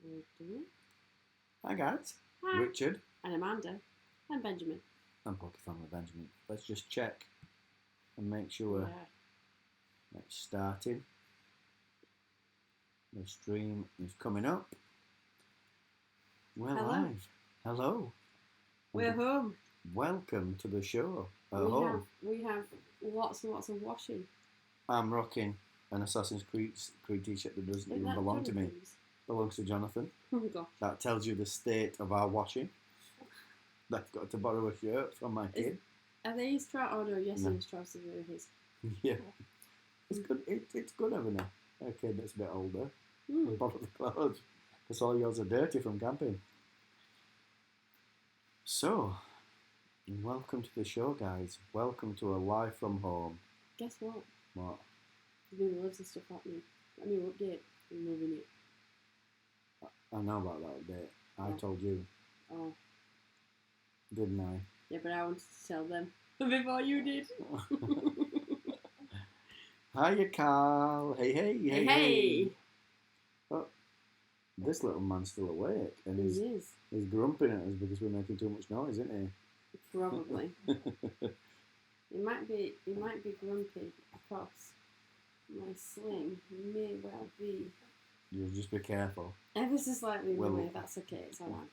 Okay. Hi guys, Hi. Richard And Amanda. And Benjamin. and pkfmlyAmanda. Let's just check and make sure Yeah. it's starting. The stream is coming up. We're Hello. live. Hello. We're home. Welcome to the show. We have lots and lots of washing. I'm rocking an Assassin's Creed t-shirt that doesn't even belong to me. Belongs to Jonathan. Oh gosh. That tells you the state of our washing. I've got to borrow a shirt from my kid. Are they his trousers? Oh no, yes, his trousers are his. Yeah. It's good. It's good having a kid that's a bit older. Borrow the clothes. Because all yours are dirty from camping. So, welcome to the show, guys. Welcome to a live from home. Guess what? What? There's been loads of stuff happening. A new update. I'm loving it. I know about that update. I told you. Oh. Didn't I? Yeah, but I wanted to tell them before you did. Hiya, Carl. Hey. Oh, this little man's still awake, and he's grumping at us because we're making too much noise, isn't he? Probably. He might be grumpy because my sling may well be. You just be careful. Ever so slightly in the way. That's okay. It's all right.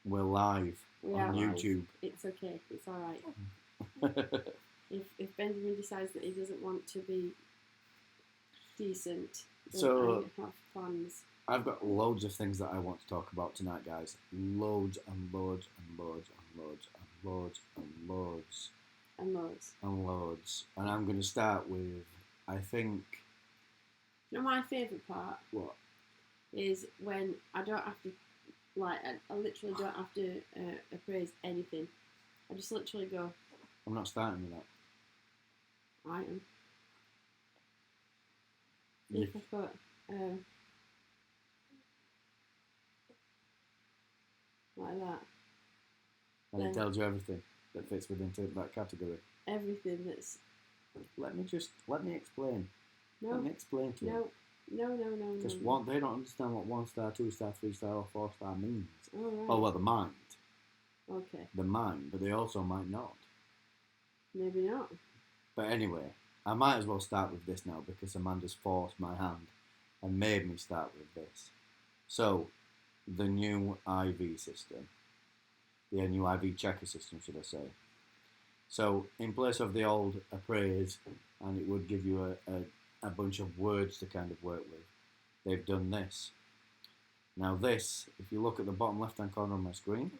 We're live on YouTube. It's okay. It's all right. if Benjamin decides that he doesn't want to be decent, so I have plans. I've got loads of things that I want to talk about tonight, guys. Loads and loads and loads and loads and loads and loads. And loads. And loads. And I'm going to start with, I think... You know my favourite part? What? Is when I don't have to, like, I literally don't have to appraise anything. I just literally go... I'm not starting with that. I am. If I put... like that. And it tells you everything that fits within that category. Everything that's... Let me explain. No. Let me explain to you. No. Because they don't understand what 1 star, 2 star, 3 star or 4 star means. Oh, right. Oh, well, the mind. Okay. The mind, but they also might not. Maybe not. But anyway, I might as well start with this now because Amanda's forced my hand and made me start with this. So, the new IV system. The new IV checker system, should I say. So, in place of the old appraise, and it would give you a bunch of words to kind of work with, they've done this. Now this, if you look at the bottom left hand corner of my screen,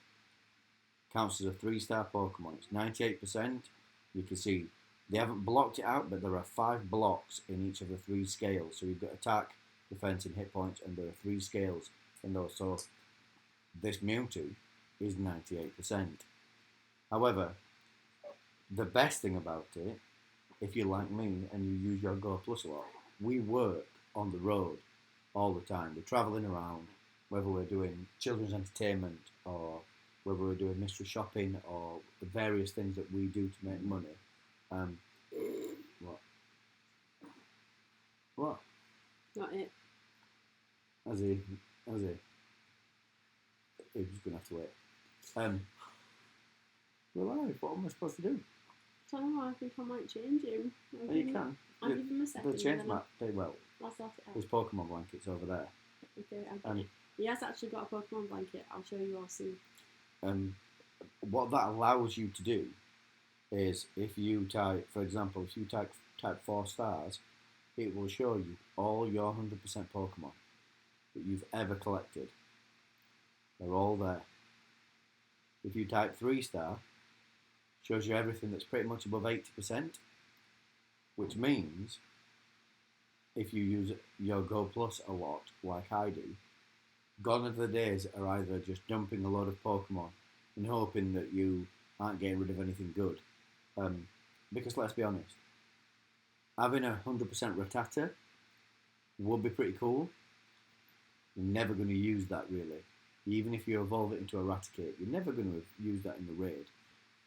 counts as a 3-star Pokemon. It's 98%. You can see they haven't blocked it out, but there are 5 blocks in each of the 3 scales. So you've got attack, defense, and hit points, and there are 3 scales in those. So this Mewtwo is 98%. However, the best thing about it, if you're like me and you use your Go Plus a lot, we work on the road all the time. We're travelling around, whether we're doing children's entertainment or whether we're doing mystery shopping or the various things that we do to make money. What? Not it. Has he? He's just going to have to wait. We're live. What am I supposed to do? I don't know. I think I might change him. You can. I'll give him a second. The change map, they will. I'll sort it out. There's Pokemon blankets over there. Okay, he has actually got a Pokemon blanket. I'll show you all soon. What that allows you to do is if you type, for example, if you type 4 stars, it will show you all your 100% Pokemon that you've ever collected. They're all there. If you type 3 star, shows you everything that's pretty much above 80%, which means if you use your Go Plus a lot, like I do, gone are the days are either just dumping a load of Pokemon and hoping that you aren't getting rid of anything good. Because let's be honest, having 100% Rattata would be pretty cool. You're never going to use that really. Even if you evolve it into a Raticate, you're never going to use that in the raid.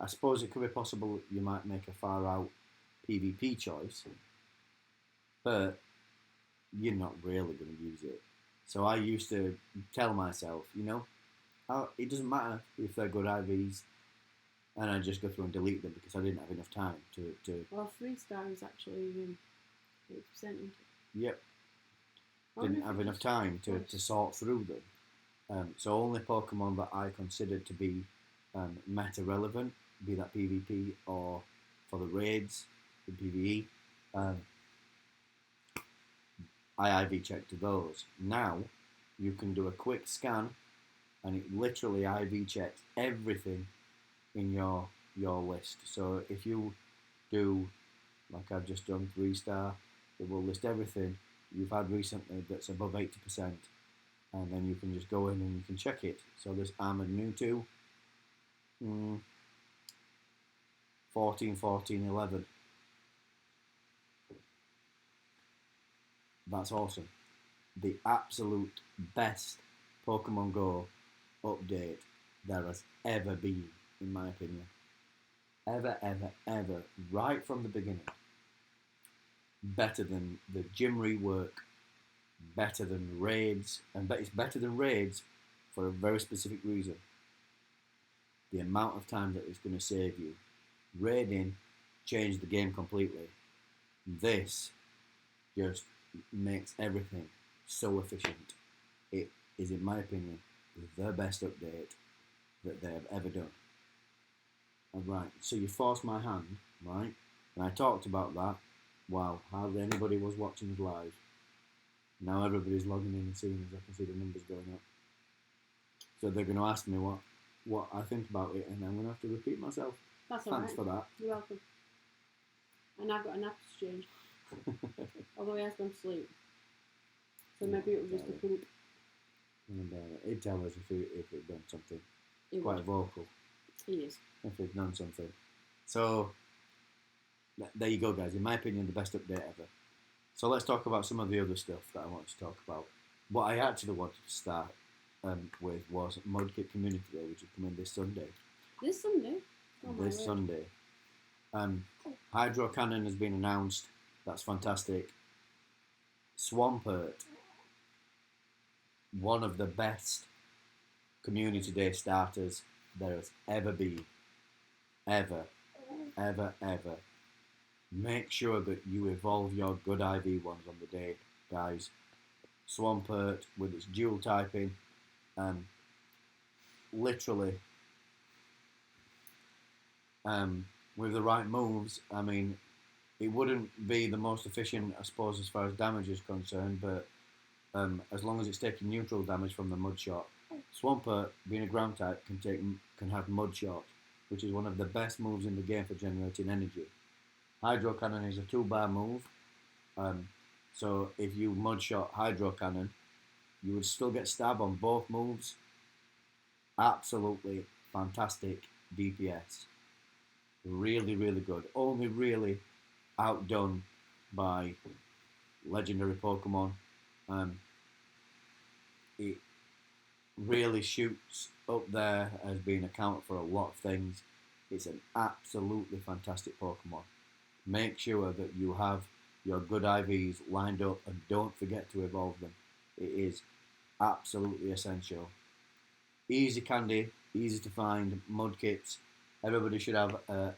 I suppose it could be possible you might make a far out PvP choice, but you're not really going to use it. So I used to tell myself, it doesn't matter if they're good IVs, and I just go through and delete them because I didn't have enough time to. Well, 3-star is actually 8%. Yep. Didn't have enough time to sort through them. So only Pokemon that I considered to be meta relevant, be that PvP or for the raids, the PvE, I IV checked those. Now you can do a quick scan, and it literally IV checks everything in your list. So if you do, like I've just done, 3-star, it will list everything you've had recently that's above 80%, and then you can just go in and you can check it. So this Armored Mewtwo, 14, 14, 11. That's awesome. The absolute best Pokemon Go update there has ever been, in my opinion. Ever, ever, ever. Right from the beginning. Better than the gym rework. Better than raids. And it's better than raids for a very specific reason. The amount of time that it's going to save you. Raiding changed the game completely. This just makes everything so efficient. It is, in my opinion, the best update that they have ever done. Right, so you forced my hand, right? And I talked about that while hardly anybody was watching us live. Now everybody's logging in and seeing as I can see the numbers going up. So they're going to ask me what I think about it, and I'm going to have to repeat myself. That's all right. Thanks for that. You're welcome. And I've got a nap exchange. Although he has gone to sleep. So maybe it was just a poop. And he'd tell us if he'd done something. He Quite would. vocal. He is. If he'd done something. So, there you go, guys. In my opinion, the best update ever. So let's talk about some of the other stuff that I wanted to talk about. What I actually wanted to start with was Mudkip Community Day, which is coming this Sunday. This Sunday? Oh, This Sunday. Hydro Cannon has been announced. That's fantastic. Swampert, one of the best Community Day starters there has ever been. Ever, ever, ever. Make sure that you evolve your good IV ones on the day, guys. Swampert with its dual typing, literally, with the right moves, I mean, it wouldn't be the most efficient, I suppose, as far as damage is concerned, but as long as it's taking neutral damage from the Mud Shot. Swampert, being a ground type, can have Mud Shot, which is one of the best moves in the game for generating energy. Hydro Cannon is a 2-bar move, so if you Mud Shot Hydro Cannon, you would still get stab on both moves. Absolutely fantastic DPS. Really, really good. Only really outdone by legendary Pokemon. It really shoots up there as being accounted for a lot of things. It's an absolutely fantastic Pokemon. Make sure that you have your good IVs lined up and don't forget to evolve them. It is absolutely essential. Easy candy, easy to find, Mudkips. Everybody should have a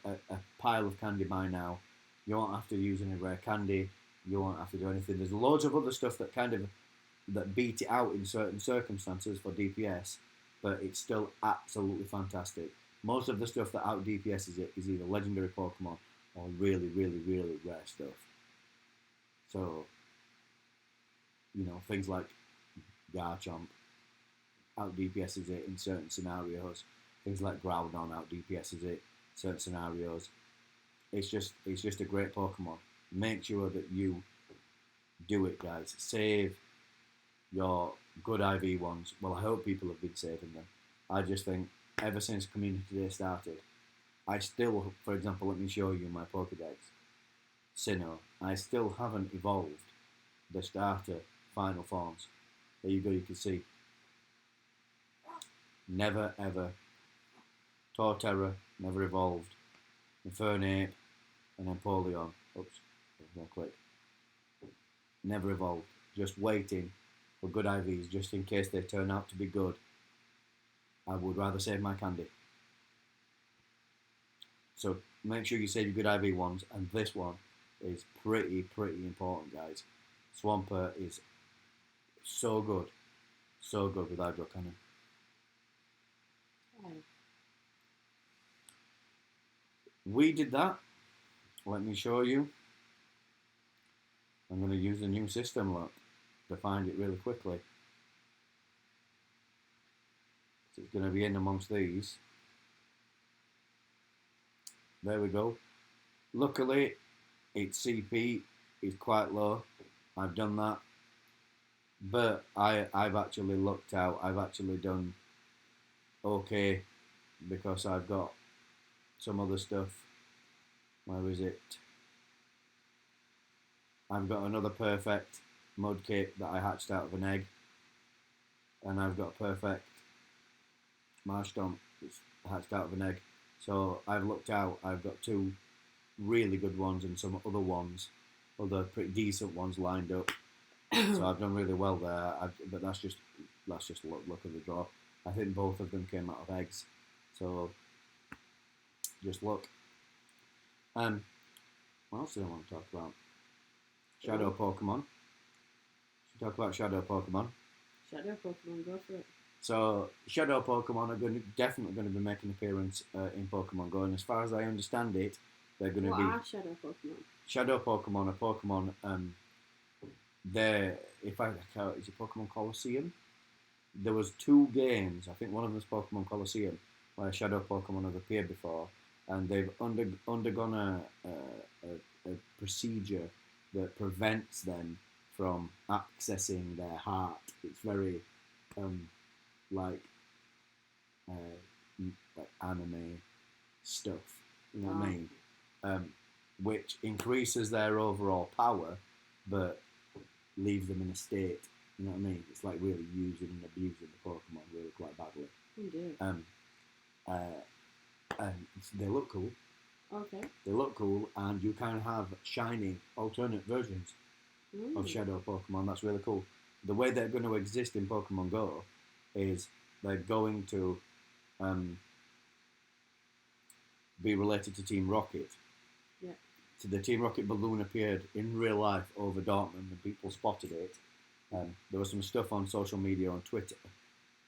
pile of candy by now. You won't have to use any rare candy. You won't have to do anything. There's loads of other stuff that beat it out in certain circumstances for DPS, but it's still absolutely fantastic. Most of the stuff that out DPSes it is either legendary Pokemon or really, really, really rare stuff. So, things like Garchomp out DPSes it in certain scenarios. Things like Groudon out DPSes it certain scenarios. It's just a great Pokemon. Make sure that you do it, guys. Save your good IV ones. Well, I hope people have been saving them. I just think ever since Community Day started, I still, for example, let me show you my Pokédex. Sinnoh. I still haven't evolved the starter final forms. There you go, you can see. Never ever. Torterra, never evolved. Infernape, and then Polion. Oops, real quick. Never evolved. Just waiting for good IVs, just in case they turn out to be good. I would rather save my candy. So make sure you save your good IV ones, and this one is pretty important, guys. Swampert is so good with Hydro Cannon. Oh. We did that. Let me show you. I'm going to use the new system, look, to find it really quickly. So it's going to be in amongst these. There we go. Luckily, its CP is quite low. I've done that. But I've actually looked out. I've actually done okay because I've got some other stuff. Where is it? I've got another perfect Mudkip that I hatched out of an egg. And I've got a perfect Marshtomp that's hatched out of an egg. So I've looked out, I've got 2 really good ones and some other ones, other pretty decent ones lined up. So I've done really well there, but that's just luck of the draw. I think both of them came out of eggs, so just luck. What else do I want to talk about? Shadow Pokemon. Should we talk about Shadow Pokemon? Shadow Pokemon, go for it. So Shadow Pokemon are definitely going to be making an appearance in Pokemon Go, and as far as I understand it, they're going to be. What are Shadow Pokemon? Shadow Pokemon are Pokemon. They're if I count, is it Pokemon Colosseum? There was 2 games. I think one of them is Pokemon Colosseum, where Shadow Pokemon have appeared before, and they've undergone a procedure that prevents them from accessing their heart. It's very like anime stuff, you know what I mean? Which increases their overall power, but leaves them in a state, you know what I mean? It's like really using and abusing the Pokemon really quite badly. Oh dear. And they look cool. Okay. They look cool, and you can have shiny alternate versions of Shadow Pokemon. That's really cool. The way they're going to exist in Pokemon Go is they're going to be related to Team Rocket. Yeah. So the Team Rocket balloon appeared in real life over Dortmund, and people spotted it. There was some stuff on social media, on Twitter,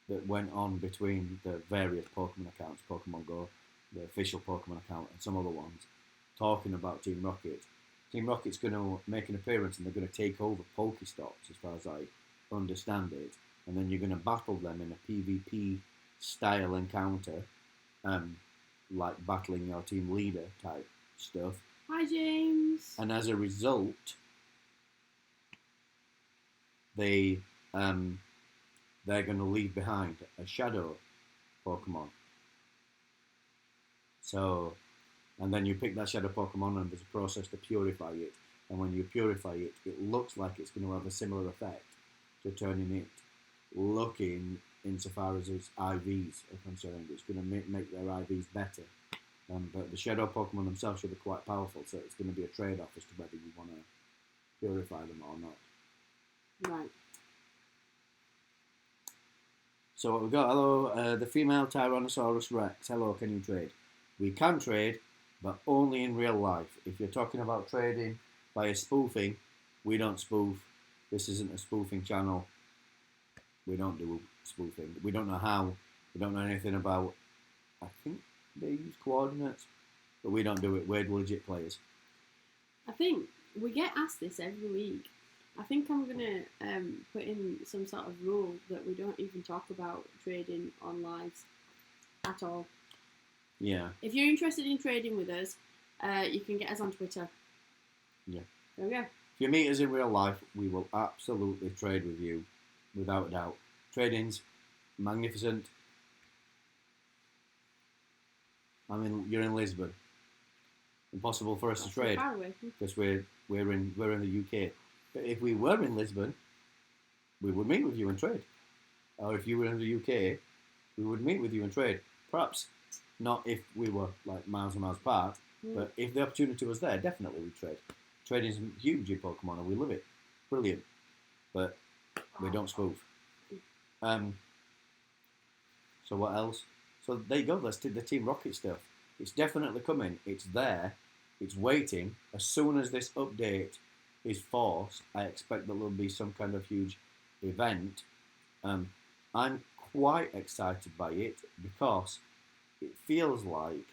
that went on between the various Pokemon accounts, Pokemon Go, the official Pokemon account, and some other ones, talking about Team Rocket. Team Rocket's going to make an appearance, and they're going to take over Pokestops, as far as I understand it, and then you're going to battle them in a PvP style encounter, like battling your team leader type stuff. Hi, James. And as a result, they're going to leave behind a Shadow Pokemon. So, and then you pick that Shadow Pokemon, and there's a process to purify it. And when you purify it, it looks like it's going to have a similar effect to turning it looking, insofar as its IVs are concerned. It's going to make their IVs better. But the Shadow Pokemon themselves should be quite powerful, so it's going to be a trade-off as to whether you want to purify them or not. Right. So what we've got, hello, the female Tyrannosaurus Rex. Hello, can you trade? We can trade, but only in real life. If you're talking about trading via spoofing, we don't spoof. This isn't a spoofing channel. We don't do spoofing. We don't know how. We don't know anything about, I think they use coordinates, but we don't do it. We're legit players. I think we get asked this every week. I think I'm going to put in some sort of rule that we don't even talk about trading on lives at all. Yeah. If you're interested in trading with us, you can get us on Twitter. Yeah. There we go. If you meet us in real life, we will absolutely trade with you, without a doubt. Trading's magnificent. I mean, you're in Lisbon. Impossible for us to trade Far away. because we're in the UK. But if we were in Lisbon, we would meet with you and trade. Or if you were in the UK, we would meet with you and trade. Perhaps not if we were like miles and miles apart, but if the opportunity was there, definitely we'd trade. Trading is huge in Pokemon, and we love it. Brilliant. But They don't spoof. So what else? So there you go. That's the Team Rocket stuff. It's definitely coming. It's there. It's waiting. As soon as this update is forced, I expect that there'll be some kind of huge event. I'm quite excited by it because it feels like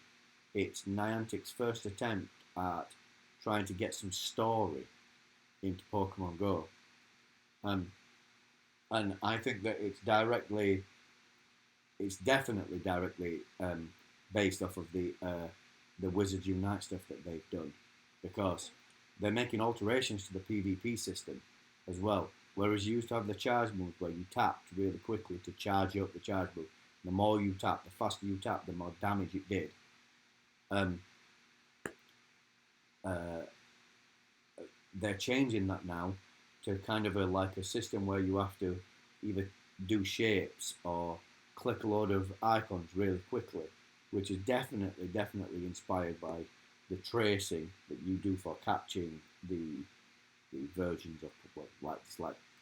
it's Niantic's first attempt at trying to get some story into Pokemon Go. And I think that it's definitely directly based off of the Wizards Unite stuff that they've done, because they're making alterations to the PvP system as well. Whereas you used to have the charge move where you tapped really quickly to charge up the charge move. The more you tap, the faster you tap, the more damage it did. They're changing that now to kind of like a system where you have to either do shapes or click a load of icons really quickly, which is definitely inspired by the tracing that you do for catching the versions of like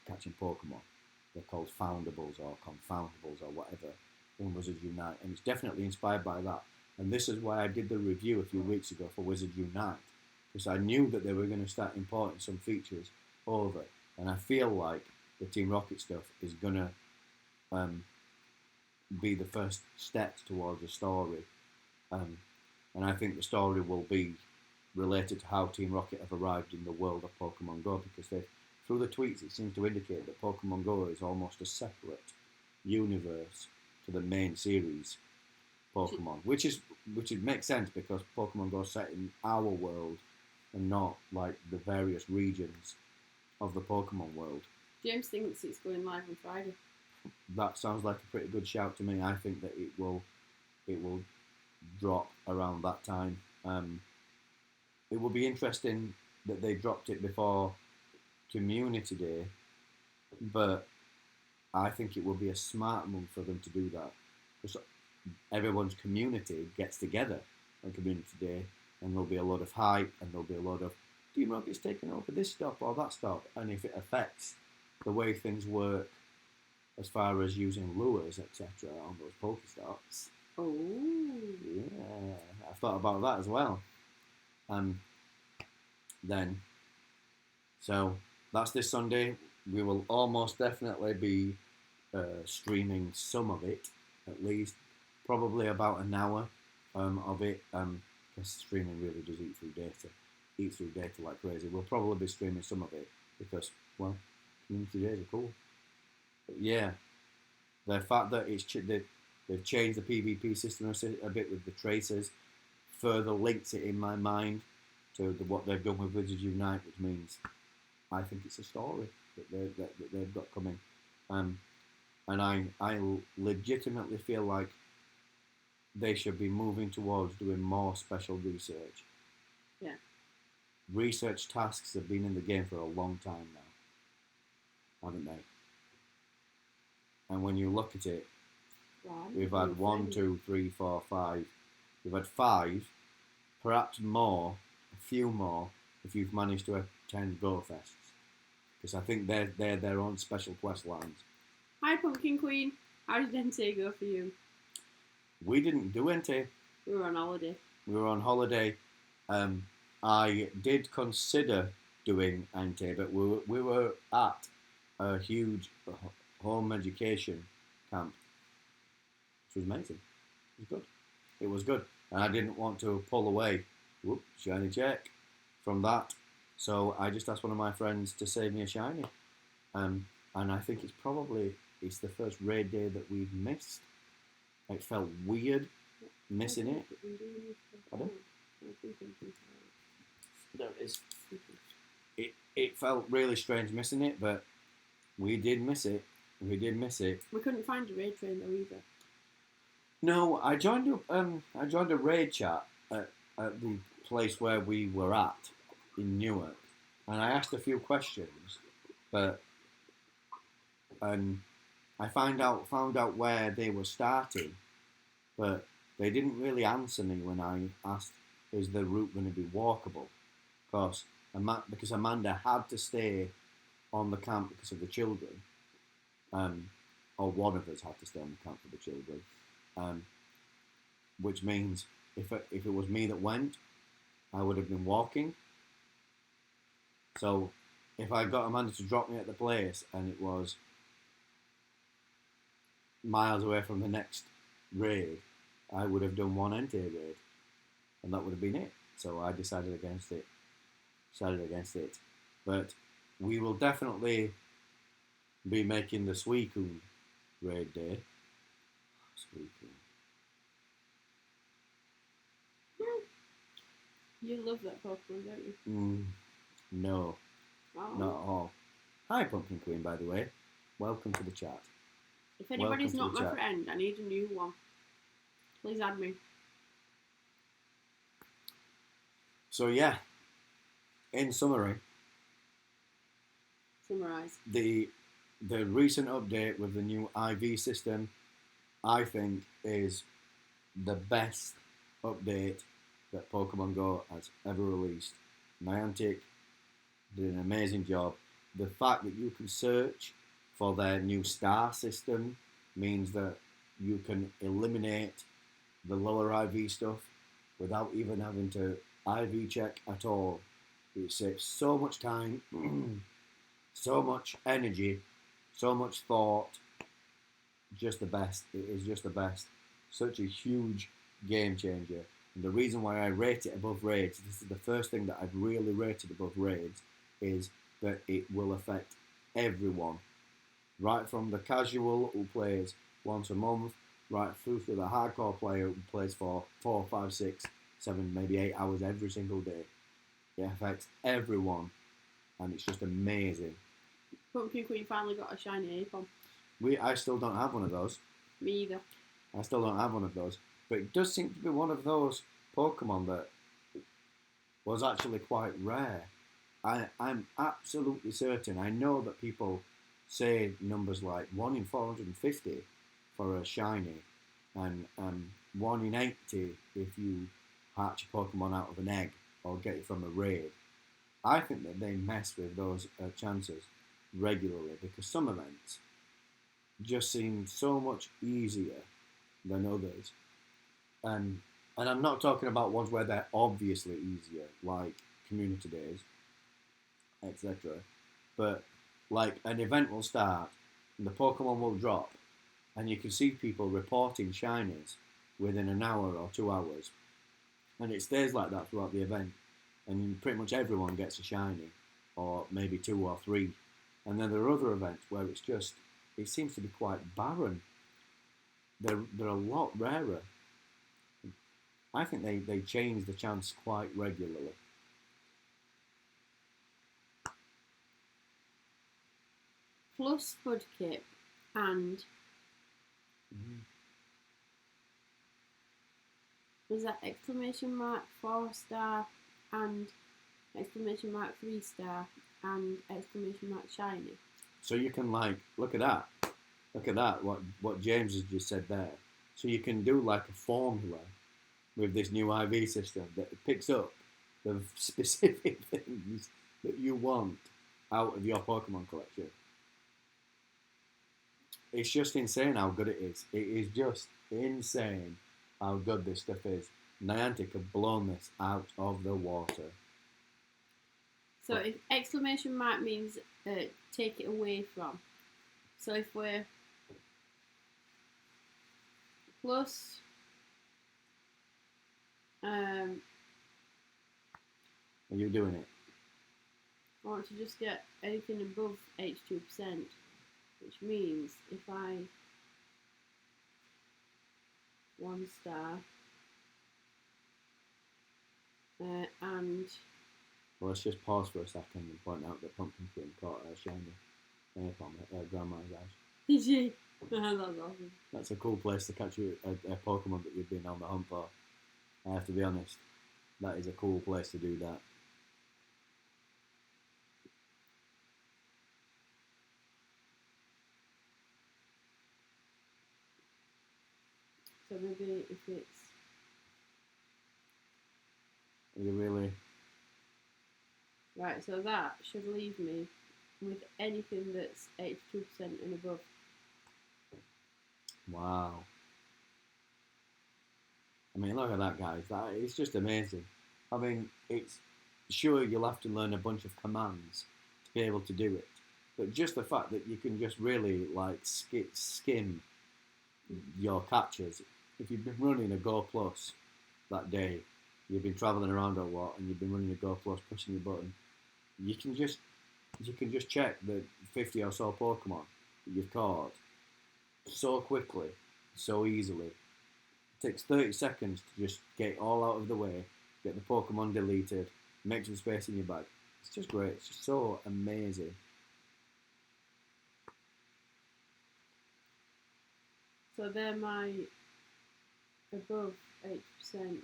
catching Pokemon. They're called foundables or confoundables or whatever in Wizards Unite, and it's definitely inspired by that. And this is why I did the review a few weeks ago for Wizards Unite, because I knew that they were going to start importing some features over, and I feel like the Team Rocket stuff is going to be the first steps towards a story, and I think the story will be related to how Team Rocket have arrived in the world of Pokemon Go, because through the tweets it seems to indicate that Pokemon Go is almost a separate universe to the main series Pokemon, which makes sense because Pokemon Go is set in our world and not like the various regions of the Pokemon world. James thinks it's going live on Friday. That sounds like a pretty good shout to me. I think that it will drop around that time. It will be interesting that they dropped it before Community Day, but I think it will be a smart move for them to do that, because everyone's community gets together on Community Day, and there'll be a lot of hype, and there'll be a lot of Team Rocket's taking over this stop or that stop, and if it affects the way things work as far as using lures, etc., on those Pokestops. Oh. Yeah, I've thought about that as well. Then, so that's this Sunday. We will almost definitely be streaming some of it, at least, probably about an hour of it, because streaming really does eat through data like crazy. We'll probably be streaming some of it because, well, community days are cool. But yeah, the fact that they've changed the PvP system a bit with the tracers further links it in my mind to what they've done with Wizards Unite, which means I think it's a story that they've got coming. And I legitimately feel like they should be moving towards doing more special research. Yeah. Research tasks have been in the game for a long time now, haven't they? And when you look at it, we've had 1, 2, 3, 4, 5. We've had 5, perhaps more, a few more, if you've managed to attend Go Fests. Because I think they're their own special quest lines. Hi, Pumpkin Queen. How did Entei go for you? We didn't do Entei. We were on holiday. We were on holiday. I did consider doing Entei, but we were at a huge home education camp, which was amazing. It was good. And I didn't want to pull away, shiny check, from that. So I just asked one of my friends to save me a shiny. And I think it's the first raid day that we've missed. It felt weird missing it. Pardon? There it is. It felt really strange missing it, but we did miss it. We couldn't find a raid train though either. No, I joined a raid chat at the place where we were at in Newark, and I asked a few questions, but I found out where they were starting, but they didn't really answer me when I asked, is the route going to be walkable? Because Amanda had to stay on the camp because of the children, or one of us had to stay on the camp for the children, which means if it was me that went, I would have been walking. So if I got Amanda to drop me at the place and it was miles away from the next raid, I would have done one NT raid, and that would have been it. So I decided against it. But we will definitely be making the Suicune raid day. Suicune. You love that Pokemon, don't you? No, Oh. not at all. Hi, Pumpkin Queen, by the way. Welcome to the chat. If anybody's not Welcome to the my chat. friend, I need a new one. Please add me. So yeah, in summary, Summarise. the recent update with the new IV system, I think, is the best update that Pokemon Go has ever released. Niantic did an amazing job. The fact that you can search for their new star system means that you can eliminate the lower IV stuff without even having to IV check at all. It saves so much time, so much energy, so much thought. Just the best. It is just the best. Such a huge game changer. And the reason why I rate it above raids, this is the first thing that I've really rated above raids, is that it will affect everyone. Right from the casual who plays once a month, right through to the hardcore player who plays for 4, 5, 6, 7, maybe 8 hours every single day. It affects everyone, and it's just amazing. Pumpkin Queen finally got a shiny Apom. I still don't have one of those. Me either. I still don't have one of those. But it does seem to be one of those Pokemon that was actually quite rare. I'm absolutely certain. I know that people say numbers like 1 in 450 for a shiny, and 1 in 80 if you hatch a Pokemon out of an egg or get it from a raid. I think that they mess with those chances regularly because some events just seem so much easier than others. And I'm not talking about ones where they're obviously easier, like community days, etc. But like an event will start and the Pokemon will drop, and you can see people reporting shinies within an hour or 2 hours, and it stays like that throughout the event, and pretty much everyone gets a shiny, or maybe 2 or 3. And then there are other events where it seems to be quite barren. They're a lot rarer. I think they change the chance quite regularly. Plus Spudkip and was that exclamation mark 4-star and exclamation mark 3-star and exclamation mark shiny. So you can look at that. What James has just said there. So you can do like a formula with this new IV system that picks up the specific things that you want out of your Pokemon collection. It's just insane how good it is. It is just insane how good this stuff is. Niantic have blown this out of the water. So if exclamation mark means take it away from. So if we're plus Are you doing it? I want to just get anything above 82%, which means if I 1-star and Well, let's just pause for a second and point out that Pumpkin Queen caught a shiny Apom at her grandma's house. did you? That's awesome. That's a cool place to catch a Pokemon that you've been on the hunt for. I have to be honest. That is a cool place to do that. So maybe if it's Are you really? right, so that should leave me with anything that's 82% and above. Wow. I mean, look at that, guys. It's just amazing. I mean, it's sure you'll have to learn a bunch of commands to be able to do it, but just the fact that you can just really like skim your catches. If you've been running a Go Plus that day, you've been travelling around a lot, and you've been running a Go Plus, pushing your button, you can just check the 50 or so Pokemon that you've caught so quickly, so easily. It takes 30 seconds to just get it all out of the way, get the Pokemon deleted, make some space in your bag. It's just great. It's just so amazing. So they're my above 8%.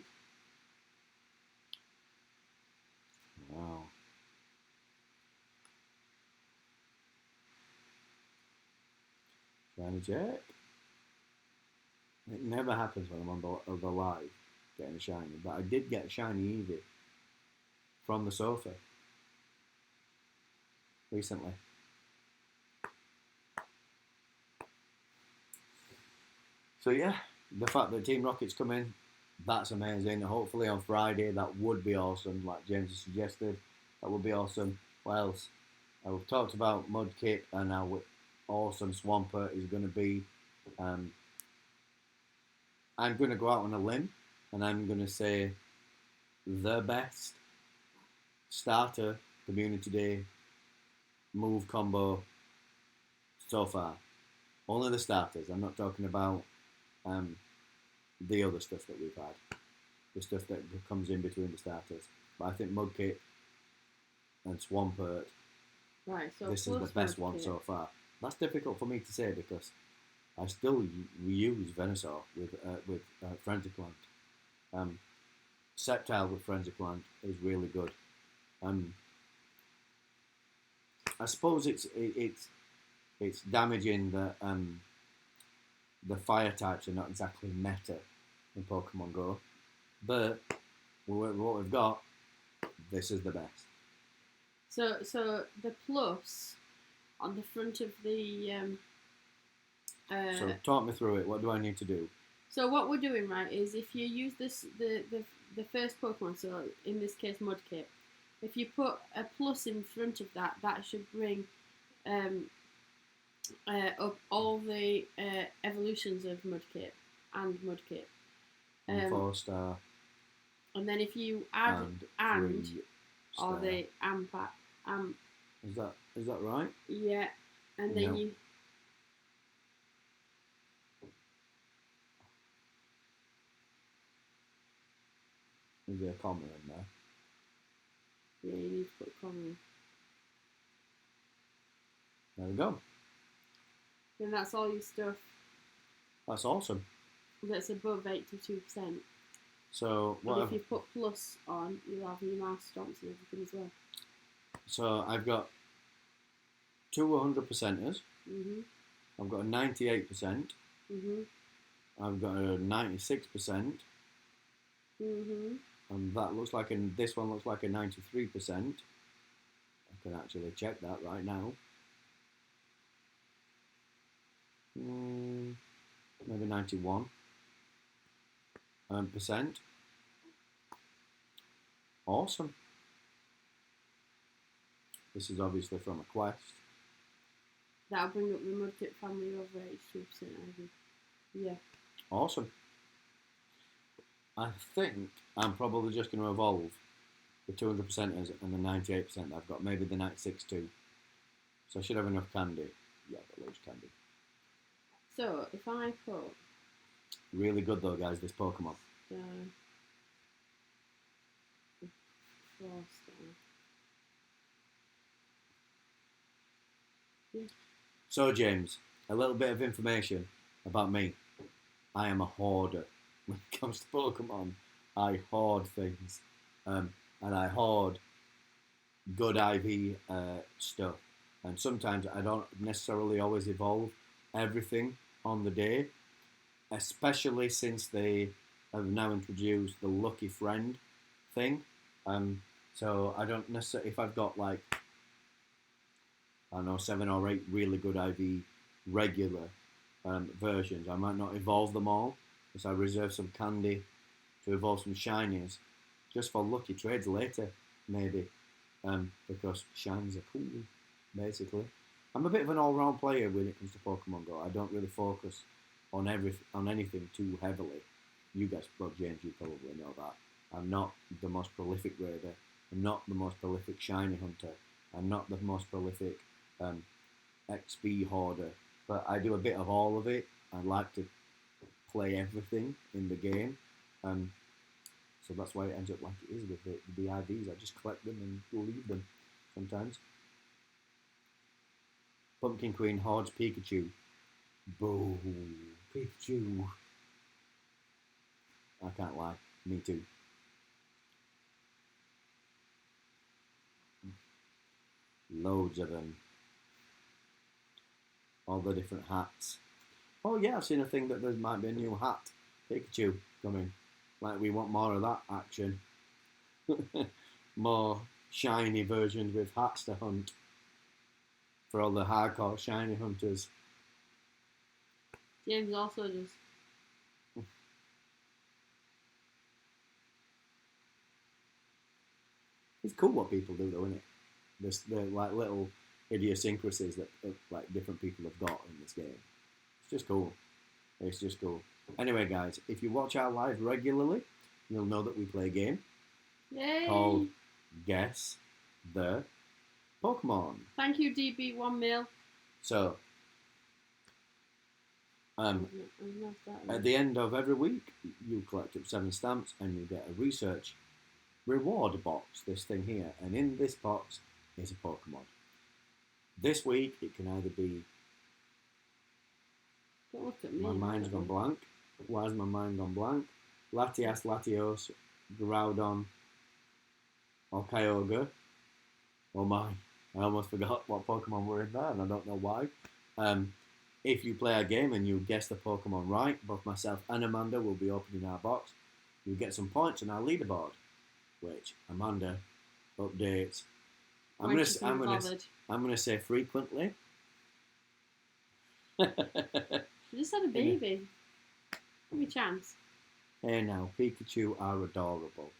Wow. Shiny Jack. It never happens when I'm on the live getting a shiny, but I did get a shiny Eevee from the sofa recently. So yeah, the fact that Team Rocket's come in, that's amazing. Hopefully on Friday that would be awesome, like James has suggested. That would be awesome. What else? We've talked about Mudkip and how awesome Swampert is going to be. I'm going to go out on a limb and I'm going to say the best starter community day move combo so far. Only the starters. I'm not talking about the other stuff that we've had, the stuff that comes in between the starters. But I think Mudkip and Swampert, Right, so this is the best Mudkip one so far. That's difficult for me to say because I still reuse Venusaur with Frenzy Plant. Sceptile with Frenzy Plant is really good. I suppose it's damaging that the fire types are not exactly meta in Pokemon Go, but with what we've got, this is the best. So the plus on the front of the so talk me through it. What do I need to do? So what we're doing, right, is if you use this the first Pokemon, so in this case Mudkip, if you put a plus in front of that, that should bring up all the evolutions of Mudkip and Mudkip. 4-star. And then if you add and or the Ampat Is that right? Yeah, and then you. Is there a comma in there? Yeah, you need to put a comma in. There we go. Then that's all your stuff. That's awesome. That's above 82%. So what? If you put plus on, you'll have your mouse stomps and everything as well. So I've got two 100%ers. Mhm. I've got a 98%. Mhm. I've got a 96%. Mhm. And that looks like this one looks like a 93%. I can actually check that right now. Maybe 91%. Awesome. This is obviously from a quest. That'll bring up the Mudkip family over 82%, I think. Yeah. Awesome. I think I'm probably just going to evolve the 200%ers and the 98% that I've got. Maybe the 96 too. So I should have enough candy. Yeah, I've got loads of candy. So if I put... Really good though, guys, this Pokemon. 4-star. Yeah. So James, a little bit of information about me. I am a hoarder. When it comes to Pokemon, I hoard things. And I hoard good IV stuff. And sometimes I don't necessarily always evolve everything on the day, especially since they have now introduced the Lucky Friend thing. So I don't necessarily, if I've got like, I don't know, 7 or 8 really good IV regular versions. I might not evolve them all, because I reserve some candy to evolve some shinies, just for lucky trades later, maybe, because shinies are cool, basically. I'm a bit of an all-round player when it comes to Pokemon Go. I don't really focus on anything too heavily. You guys, well, James, you probably know that. I'm not the most prolific raider. I'm not the most prolific shiny hunter. I'm not the most prolific XP hoarder. But I do a bit of all of it. I like to play everything in the game. So that's why it ends up like it is with the IVs. I just collect them and leave them sometimes. Pumpkin Queen hoards Pikachu. Boo, Pikachu. I can't lie. Me too. Loads of them. All the different hats. Oh yeah, I've seen a thing that there might be a new hat. Pikachu coming. Like, we want more of that action. More shiny versions with hats to hunt. For all the hardcore shiny hunters. James also just... It's cool what people do though, isn't it? There's like little idiosyncrasies that like different people have got in this game. It's just cool. It's just cool. Anyway, guys, if you watch our live regularly, you'll know that we play a game called Guess the Pokemon. Thank you, DB1 So, at the end of every week, you collect up 7 stamps and you get a research reward box, this thing here. And in this box is a Pokemon. This week, it can either be... Don't look at me. My mind's gone blank. Why has my mind gone blank? Latias, Latios, Groudon, or Kyogre. Oh my, I almost forgot what Pokemon were in there and I don't know why. If you play a game and you guess the Pokemon right, both myself and Amanda will be opening our box. You get some points on our leaderboard, which Amanda updates. I'm gonna say frequently. You just had a baby. Give me a chance. Hey now, Pikachu are adorable.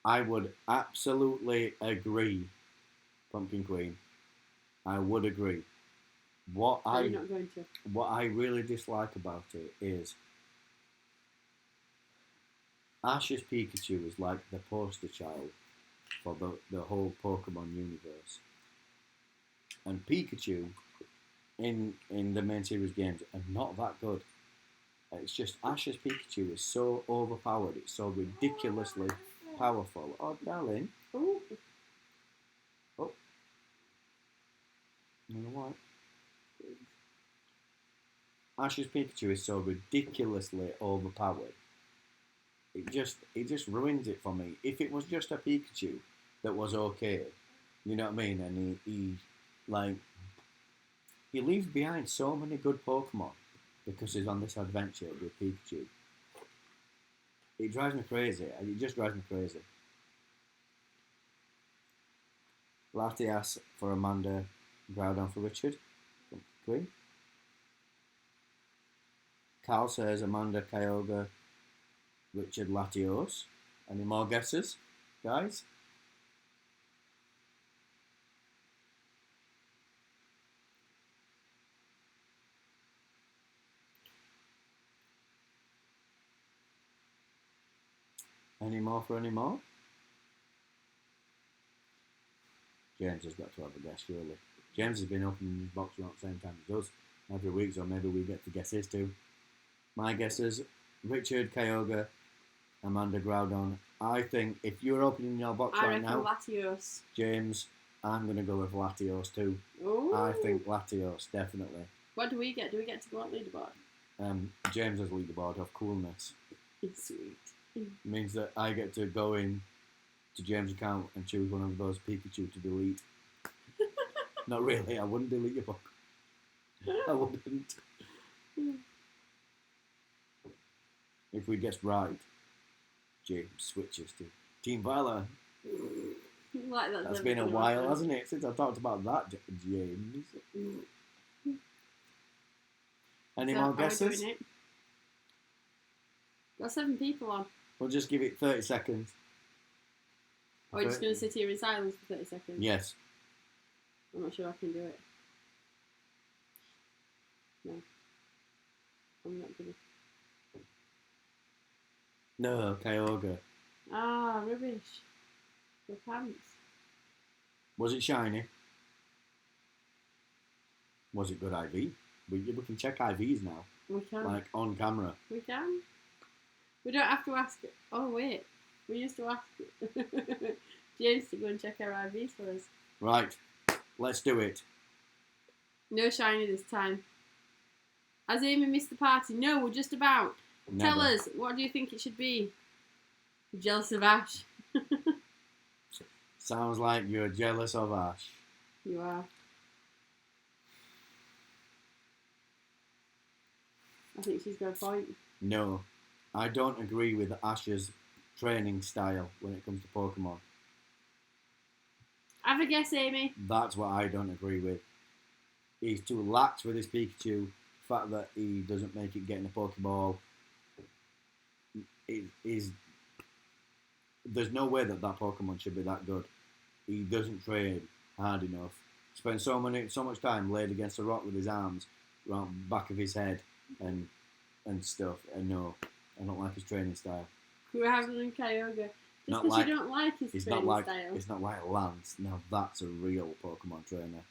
I would absolutely agree, Pumpkin Queen. I would agree. What You're not going to. What I really dislike about it is Ash's Pikachu is like the poster child for the whole Pokemon universe. And Pikachu in the main series games are not that good. It's just Ash's Pikachu is so overpowered, it's so ridiculously powerful. Oh, darling. Ooh. Oh. You know what? Ash's Pikachu is so ridiculously overpowered. It just ruins it for me. If it was just a Pikachu that was okay, you know what I mean, and he leaves behind so many good Pokemon because he's on this adventure with Pikachu. It drives me crazy. It just drives me crazy. Latias for Amanda, Groudon for Richard. Queen. Carl says Amanda, Kyogre, Richard, Latios. Any more guesses, guys? Any more for any more? James has got to have a guess, surely. James has been opening his box around the same time as us every week, so maybe we get to guess his too. My guesses, Richard, Kyogre, Amanda, Groudon. I think if you're opening your box right now, Latios. James, I'm going to go with Latios too. Ooh. I think Latios, definitely. What do we get? Do we get to go on leaderboard? James has leaderboard of coolness. It's sweet. It means that I get to go in to James' account and choose one of those Pikachu to delete. Not really, I wouldn't delete your book. I wouldn't. If we guess right, James switches to Team Viola. Like That's been a while, hasn't it, since I've talked about that, James? Any So, more are we guesses? doing it? Got 7 people on. We'll just give it 30 seconds. Or are we just going to sit here in silence for 30 seconds? Yes. I'm not sure I can do it. No. I'm not going to. No, Kyogre. Ah, rubbish. The pants. Was it shiny? Was it good IV? We can check IVs now. We can. Like on camera. We can. We don't have to ask. Oh, wait. We used to ask James to go and check our IVs for us. Right. Let's do it. No shiny this time. Has Amy missed the party? No, we're just about. Never. Tell us, what do you think it should be? You're jealous of Ash. Sounds like you're jealous of Ash. You are. I think she's got a point. No, I don't agree with Ash's training style when it comes to Pokemon. Have a guess, Amy. That's what I don't agree with. He's too lax with his Pikachu. The fact that he doesn't make it get in a Pokeball. There's no way that Pokemon should be that good. He doesn't train hard enough. Spends so much time laid against a rock with his arms around the back of his head and stuff. And no, I don't like his training style. We're having Kyogre. Just Not because like- you don't like his It's training not like style. it's not like Lance. Now that's a real Pokemon trainer.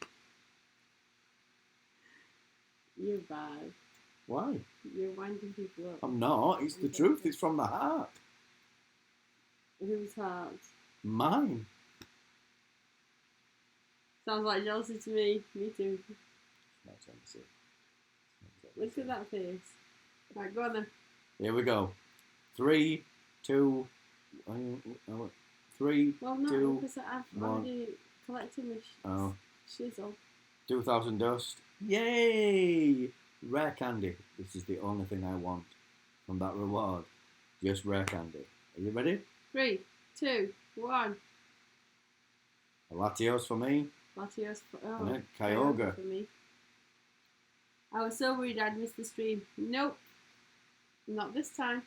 You're bad. Why? You're winding people up. I'm not. It's the truth. It's from the heart. Whose heart? Mine. Sounds like jealousy to me. Me too. Not jealousy. Look at that face. Right, go on then. Here we go. 3, 2, 3, Well, no, 2, because I've 1. already collected my shizzle. 2,000 dust. Yay! Rare candy. This is the only thing I want from that reward. Just rare candy. Are you ready? 3, 2, 1. A Latios for me. Latios for And a Kyogre. for me. I was so worried I'd miss the stream. Nope. Not this time.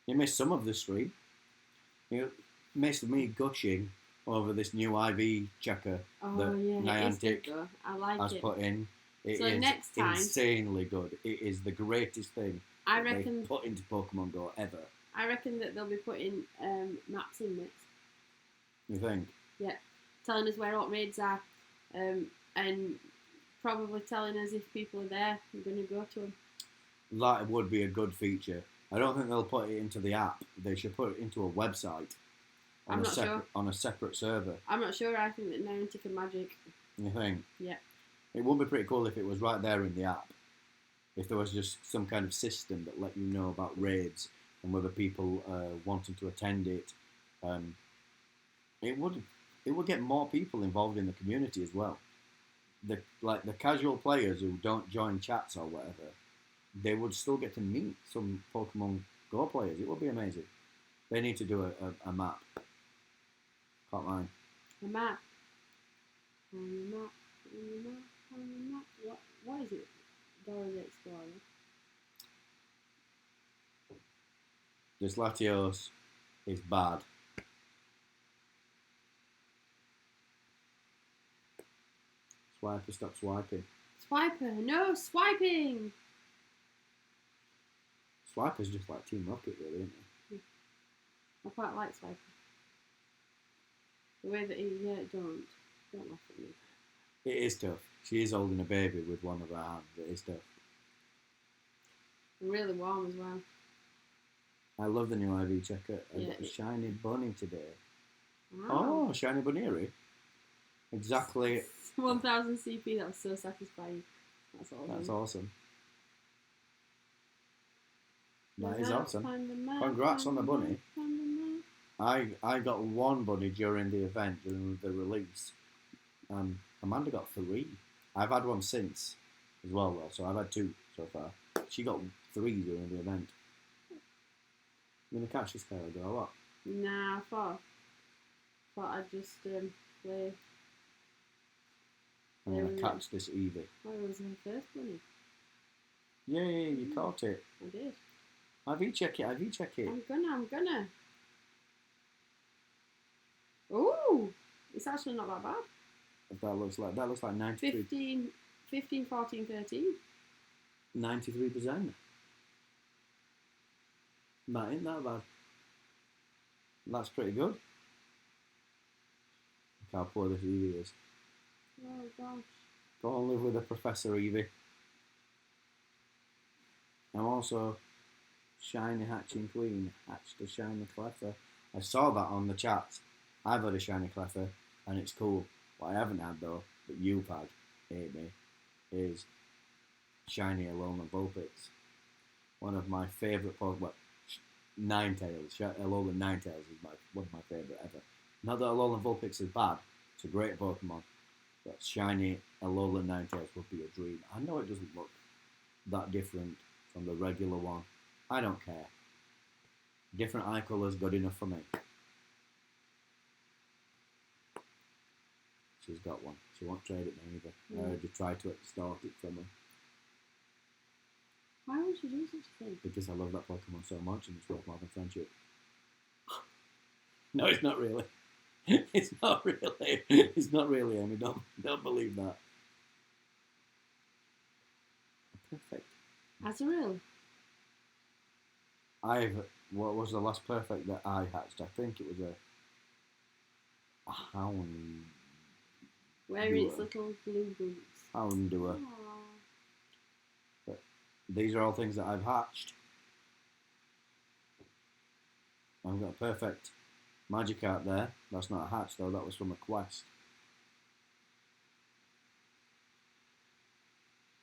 You missed some of the stream. You missed me gushing over this new IV checker Oh that yeah, it is good Niantic though. I like has it. put in. It So is next time- insanely good. It is the greatest thing I that reckon. they've put into Pokemon Go ever. I reckon that they'll be putting maps in next, You think? telling us where alt raids are, and probably telling us if people are there. We're going to go to them. That would be a good feature. I don't think they'll put it into the app. They should put it into a website I'm not sure. on a separate server. I'm not sure. I think that Niantic are magic. You think? Yeah. It would be pretty cool if it was right there in the app. If there was just some kind of system that let you know about raids and whether people wanting to attend it, it would get more people involved in the community as well. The casual players who don't join chats or whatever, they would still get to meet some Pokemon Go players. It would be amazing. They need to do a map. Can't mind. A map. On the map. On the map. On the map. What is it? Dora the Explorer. This Latios is bad. Swiper, stop swiping. Swiper. No swiping. Swiper's just like Team Rocket, really, isn't he? I quite like Swiper. The way that he don't laugh at me. It is tough. She is holding a baby with one of her hands. It is tough. And really warm as well. I love the new IV checker. I Yeah, got a shiny bunny today. Wow. Oh, shiny bunny. Exactly. 1000 CP. That was so satisfying. That's awesome. That's awesome. That Let's is awesome. find the map, Congrats find on the bunny. map, find the map. I got one bunny during the event, during the release. Amanda got 3. I've had one since as well, though, so I've had 2 so far. She got 3 during the event. You gonna catch this Kyogre or what? Nah, I thought I'd just play. I'm gonna catch this Eevee. Oh, it was her first bunny. Yay, you caught it. I did. IV check it, IV check it. I'm gonna. Ooh, it's actually not that bad. That looks like 93. 15, 14, 13. 93%. That ain't that bad. That's pretty good. Look how poor this Evie is. Oh gosh. Go and live with a Professor Evie. I'm also Shiny Hatching Queen. Hatched a Shiny Cleffer. I saw that on the chat. I've had a Shiny Cleffer and it's cool. What I haven't had though, but you've had, Amy, is Shiny Alolan Vulpix. One of my favourite Pokemon. Ninetales. Alolan Ninetales is one of my favourite ever. Not that Alolan Vulpix is bad. It's a great Pokemon. But Shiny Alolan Ninetales would be a dream. I know it doesn't look that different from the regular one. I don't care. Different eye colours good enough for me. She's got one. She won't trade it me either. I heard you try to extort it from her. Why would you do such a thing? Because I love that Pokemon so much and it's worth more than friendship. No, it's not really. It's not really. It's not really, Amy. Don't believe that. Perfect. Azurill. What was the last perfect that I hatched? I think it was a hound. Wearing its little blue boots. Houndour. But these are all things that I've hatched. I've got a perfect Magikarp there. That's not a hatch though, that was from a quest.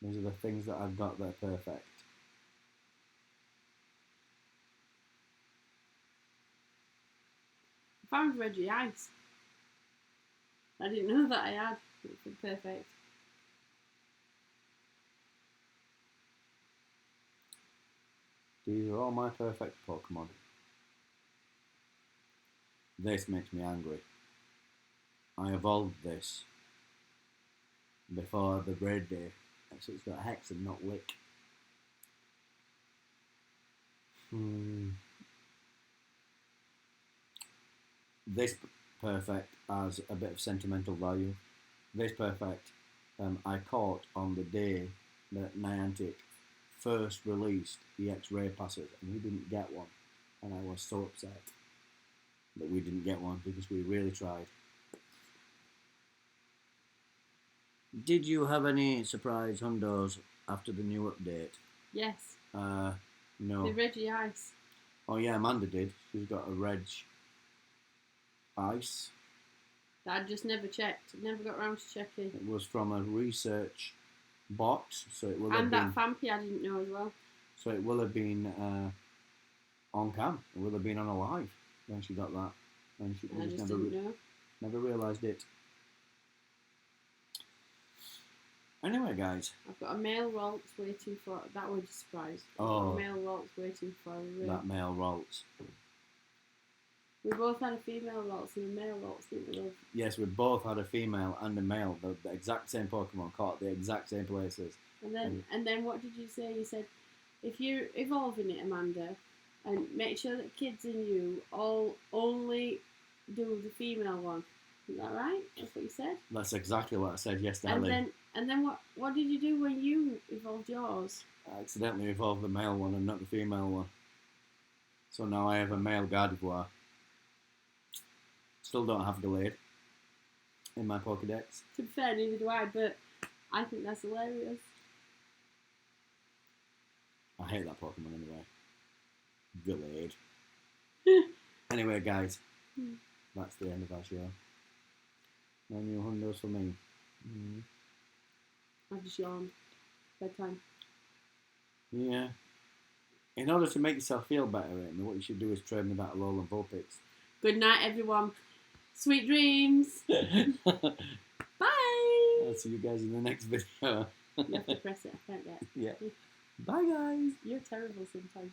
These are the things that I've got that are perfect. I found Reggie Ice. I didn't know that I had. It's perfect. These are all my perfect Pokemon. This makes me angry. I evolved this before the breed day. So it's got Hex and not Lick. This perfect has a bit of sentimental value. This perfect I caught on the day that Niantic first released EX Ray Passes and we didn't get one. And I was so upset that we didn't get one because we really tried. Did you have any surprise hundos after the new update? Yes. No. The Reggie Ice. Oh yeah, Amanda did. She's got a Reg Ice. I just never checked. Never got around to checking. It was from a research box, so it will have and been. that Fampy I didn't know as well. So it will have been on cam. It will have been on a live when she got that, and she I just didn't know. never realised it. Anyway, guys. I've got a male Ralts waiting for... That was a surprise. I've Oh. got a male Ralts waiting for a ring. That male Ralts. We both had a female Ralts and a male Ralts, didn't we, love? Yes, we both had a female and a male. The exact same Pokemon caught at the exact same places. And then what did you say? You said, if you're evolving it, Amanda, and make sure that kids and you all only do the female one. Is that right? That's what you said? That's exactly what I said, yes, darling. And then what did you do when you evolved yours? I accidentally evolved the male one and not the female one. So now I have a male Gardevoir. Still don't have Gallade in my Pokedex. To be fair, neither do I, but I think that's hilarious. I hate that Pokemon anyway. Gallade. Anyway, guys, that's the end of our show. No new hundos for me. I've just yawned. Bedtime. Yeah. In order to make yourself feel better, Amy, what you should do is trade me that Alolan Vulpix. Good night, everyone. Sweet dreams. Bye. I'll see you guys in the next video. You have to press it. I can't get. Yeah. Bye, guys. You're terrible sometimes.